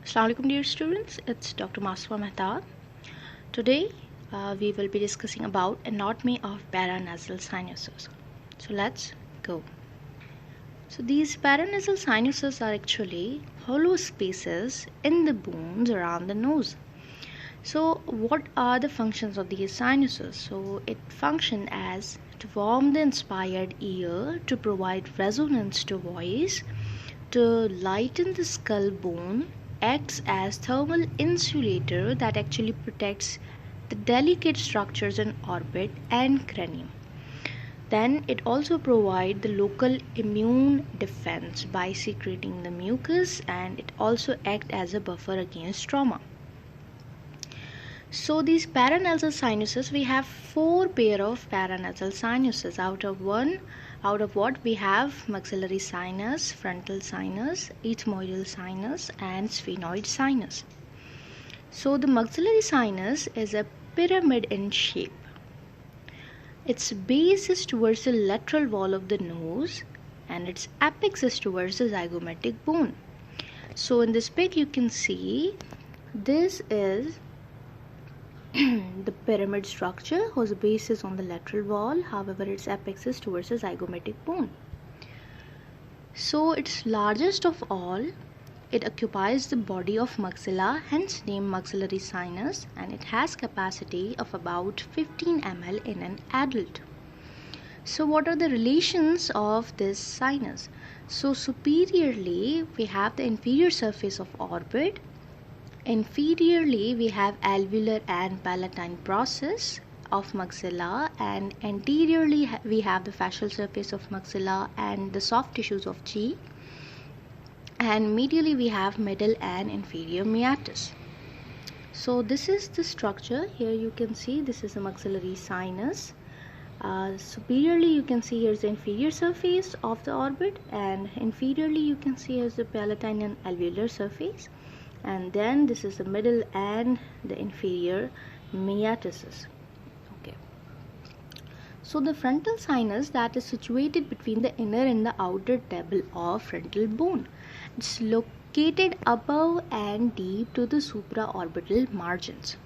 Assalamu alaikum dear students, it's Dr. Maswa Mehta. Today we will be discussing about anatomy of paranasal sinuses. So let's go. So these paranasal sinuses are actually hollow spaces in the bones around the nose. So what are the functions of these sinuses? So it functions as to warm the inspired ear, to provide resonance to voice, to lighten the skull bone, acts as thermal insulator that actually protects the delicate structures in orbit and cranium. Then it also provides the local immune defense by secreting the mucus, and it also acts as a buffer against trauma. So these paranasal sinuses, we have 4 pair of paranasal sinuses. Out of what we have maxillary sinus, frontal sinus, ethmoidal sinus, and sphenoid sinus. So the maxillary sinus is a pyramid in shape. Its base is towards the lateral wall of the nose and its apex is towards the zygomatic bone. So in this pic you can see this is the pyramid structure whose base is on the lateral wall, however its apex is towards the zygomatic bone. So it's largest of all. It occupies the body of maxilla, hence name maxillary sinus, and it has capacity of about 15 ml in an adult. So what are the relations of this sinus? So superiorly we have the inferior surface of orbit. Inferiorly we have alveolar and palatine process of maxilla, and anteriorly we have the fascial surface of maxilla and the soft tissues of cheek, and medially we have middle and inferior meatus. So this is the structure. Here you can see this is the maxillary sinus. Superiorly you can see here's the inferior surface of the orbit, and inferiorly you can see here's the palatine and alveolar surface, and then this is the middle and the inferior meatuses. Okay. So the frontal sinus, that is situated between the inner and the outer table of frontal bone. It's located above and deep to the supraorbital margins.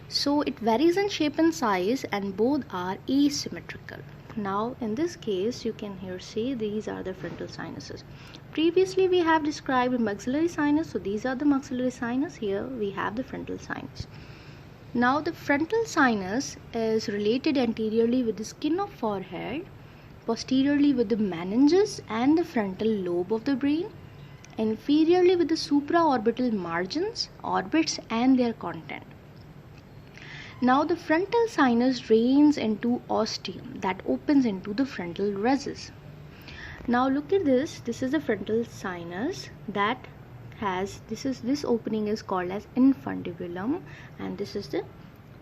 So it varies in shape and size, and both are asymmetrical. Now in this case you can here see these are the frontal sinuses. Previously we have described maxillary sinus, so these are the maxillary sinus. Here we have the frontal sinus. Now the frontal sinus is related anteriorly with the skin of forehead, posteriorly with the meninges and the frontal lobe of the brain, inferiorly with the supraorbital margins, orbits and their content. Now the frontal sinus drains into ostium that opens into the frontal recess. Now look at this. This is the frontal sinus that has this opening is called as infundibulum, and this is the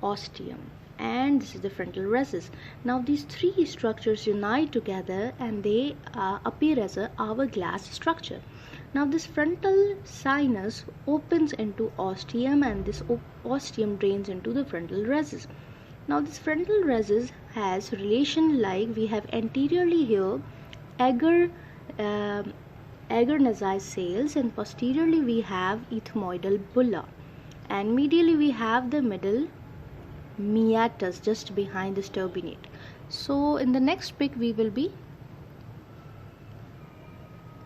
ostium, and this is the frontal recess. Now these 3 structures unite together and they appear as a hourglass structure. Now this frontal sinus opens into ostium, and this ostium drains into the frontal recess. Now this frontal recess has relation like we have anteriorly here agar nasal cells, and posteriorly we have ethmoidal bulla, and medially we have the middle meatus just behind this turbinate. So in the next pic we will be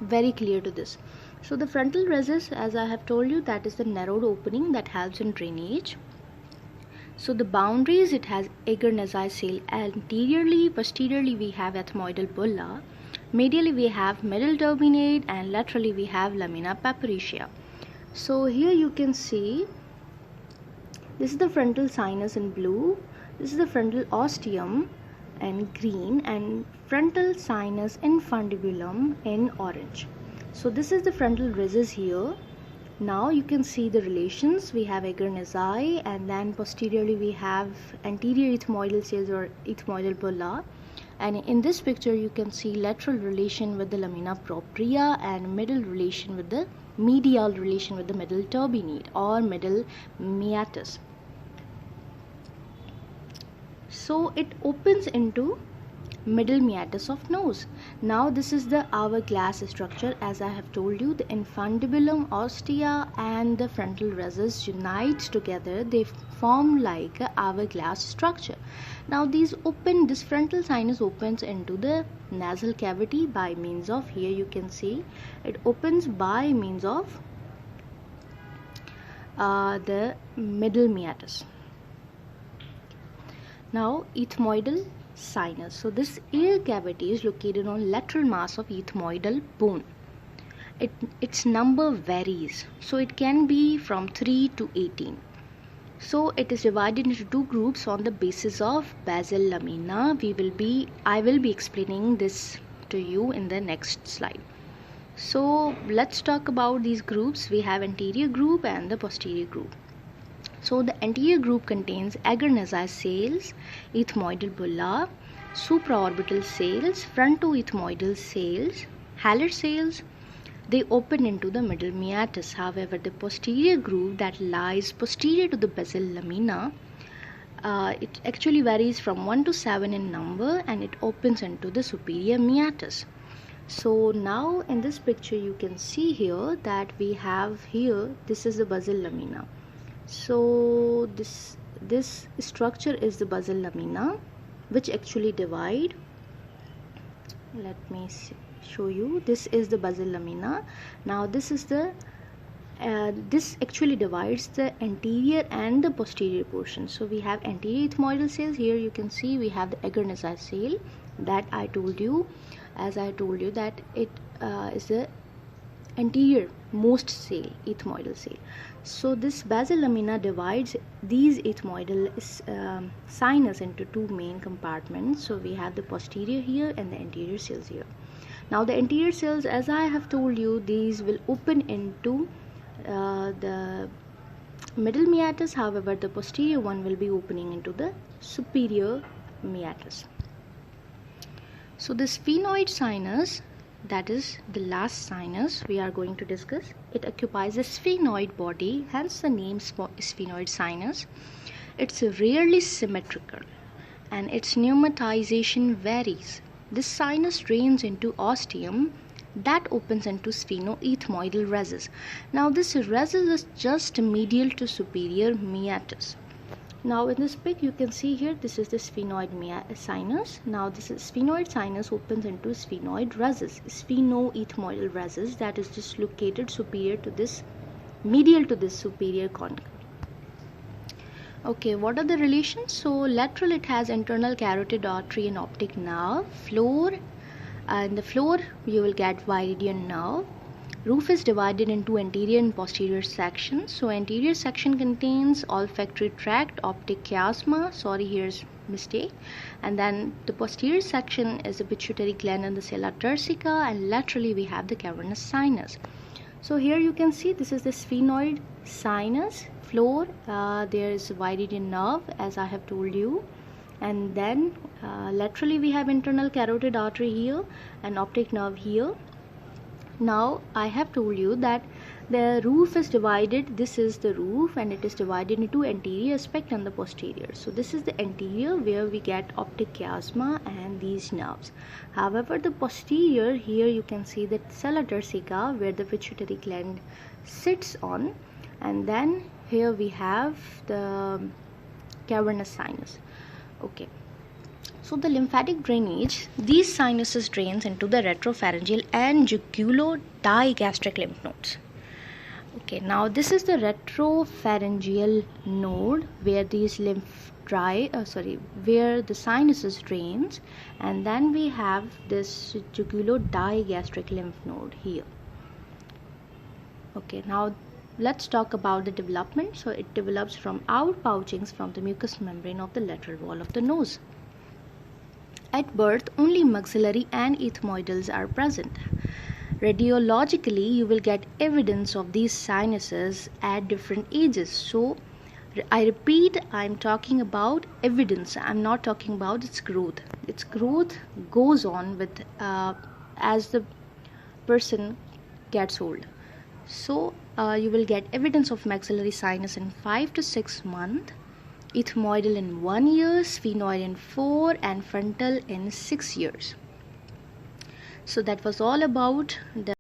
very clear to this. So the frontal recess, as I have told you, that is the narrowed opening that helps in drainage. So the boundaries, it has agar nasal cell anteriorly, posteriorly we have ethmoidal bulla, medially we have middle turbinate, and laterally we have lamina papyracea. So here you can see this is the frontal sinus in blue, this is the frontal ostium in green, and frontal sinus infundibulum in orange. So this is the frontal recess here. Now you can see the relations. We have agar nasal, and then posteriorly we have anterior ethmoidal cells or ethmoidal bulla, and in this picture you can see lateral relation with the lamina propria and medial relation with the middle turbinate or middle meatus. So it opens into middle meatus of nose. Now this is the hourglass structure. As I have told you, the infundibulum, ostia and the frontal recess unite together. They form like a hourglass structure. Now this frontal sinus opens into the nasal cavity by means of, here you can see it opens by means of the middle meatus. Now ethmoidal sinus. So this ear cavity is located on lateral mass of ethmoidal bone. Its number varies, so it can be from 3 to 18. So it is divided into two groups on the basis of basal lamina. I will be explaining this to you in the next slide. So let's talk about these groups. We have anterior group and the posterior group. So the anterior group contains agar-nasal cells, ethmoidal bulla, supraorbital cells, frontoethmoidal cells, halar cells. They open into the middle meatus. However, the posterior group that lies posterior to the basal lamina, it actually varies from 1 to 7 in number, and it opens into the superior meatus. So now in this picture you can see here that we have here, this is the basal lamina. So this structure is the basal lamina, which actually divide. Let me show you. This is the basal lamina. Now this is the this actually divides the anterior and the posterior portion. So we have anterior ethmoidal cells. Here you can see we have the agar-nasal cell that I told you, as I told you that it is the anterior most cell, ethmoidal cell. So this basal lamina divides these ethmoidal sinus into two main compartments. So we have the posterior here and the anterior cells here. Now the anterior cells, as I have told you, these will open into the middle meatus. However, the posterior one will be opening into the superior meatus. So the sphenoid sinus, that is the last sinus we are going to discuss. It occupies a sphenoid body, hence the name sphenoid sinus. It's rarely symmetrical and its pneumatization varies. This sinus drains into ostium that opens into sphenoethmoidal recess. Now this recess is just medial to superior meatus. Now in this pic you can see here, this is the sphenoid sinus. Now this is sphenoid sinus opens into sphenoid recess, sphenoethmoidal recess, that is just located superior to this, medial to this superior concha. Okay, what are the relations? So lateral, it has internal carotid artery and optic nerve. Floor, in the floor you will get viridian nerve. Roof is divided into anterior and posterior sections. So anterior section contains olfactory tract, optic chiasma, sorry here's mistake, and then the posterior section is the pituitary gland and the sella turcica, and laterally we have the cavernous sinus. So here you can see this is the sphenoid sinus. Floor, there is viridian nerve, as I have told you, and then laterally we have internal carotid artery here and optic nerve here. Now I have told you that the roof is divided, this is the roof, and it is divided into anterior aspect and the posterior. So this is the anterior where we get optic chiasma and these nerves. However, the posterior, here you can see the sella turcica where the pituitary gland sits on, and then here we have the cavernous sinus. Okay. So the lymphatic drainage, these sinuses drains into the retropharyngeal and jugulo-digastric lymph nodes. Okay, now this is the retropharyngeal node where these where the sinuses drains, and then we have this jugulo-digastric lymph node here. Okay, now let's talk about the development. So it develops from outpouchings from the mucous membrane of the lateral wall of the nose. At birth, only maxillary and ethmoidals are present. Radiologically, you will get evidence of these sinuses at different ages. So, I repeat, I'm talking about evidence. I'm not talking about its growth. Its growth goes on with as the person gets old. So, you will get evidence of maxillary sinus in 5 to 6 months. ethmoidal in 1 year, sphenoid in 4, and frontal in 6 years. So that was all about the